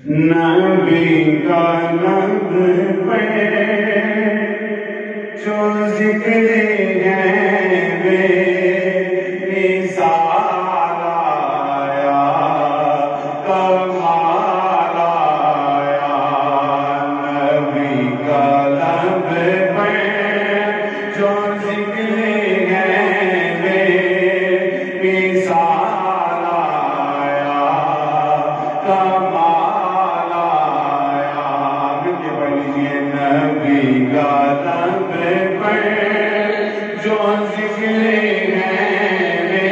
نبی کا لب پہ جو ذکر ہے بے مثال آیا، کمال آیا۔ نبی کا لب پہ جو ذکر ہے بے مثال آیا، کمال آیا۔ نبی کا لب پہ جو ذکر ہے بے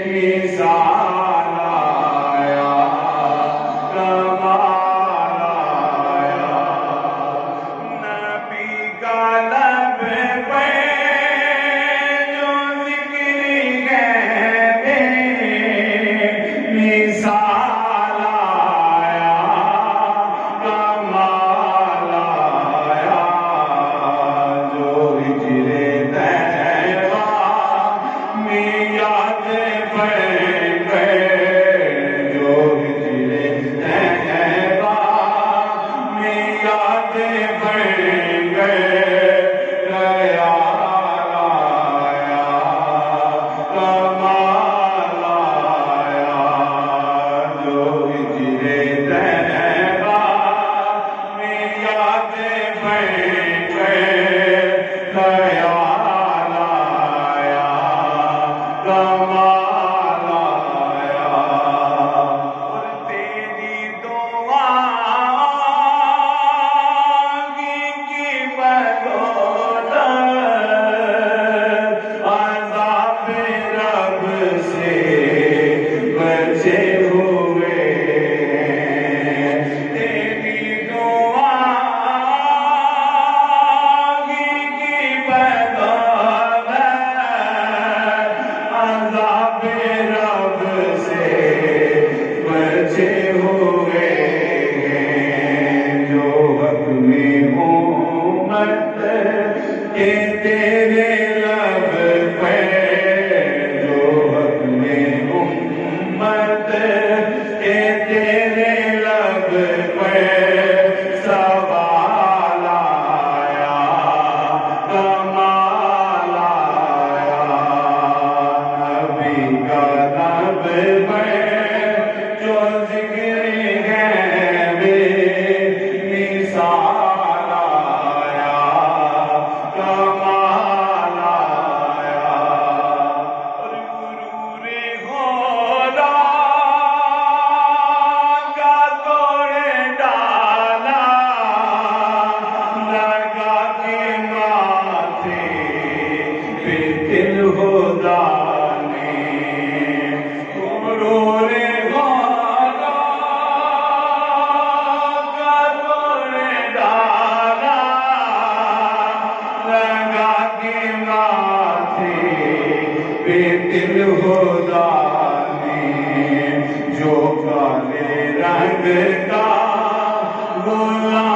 مثال آیا، کمال آیا۔ نبی کا لب پہ جو ذکر ہے بے مثال آیا، کمال آیا۔ جو ہجر طیبہ میں یاد پڑ گئے، جو ہجر طیبہ میں یاد پڑ گئے، خیال آیا، کمال آیا۔ جو ہجر طیبہ میں یاد پڑ گئے، خیال آیا، کمال آیا۔ اور تیری دعا کی بدولت عذاب رب سے بچے ہوئے ہیں۔ تیری دعا کی بدولت عذاب رب سے بچے ہوئے ہیں۔ جو حق میں امت کے تیرے لب پہ، جو حق میں امت کے تیرے لب پہ سوال آیا، کمال آیا۔ نبی کا لب پہ جو ذکر ہے بے مثال آیا، کمال آیا۔ اور غرور خدا کا توڑ ڈالا، لگا کے ماتھے پہ دل خدا نے۔ غرور خدا کا توڑ ڈالا، لگا کے ماتھے پہ دل خدا نے۔ جو کالے رنگ کا غلام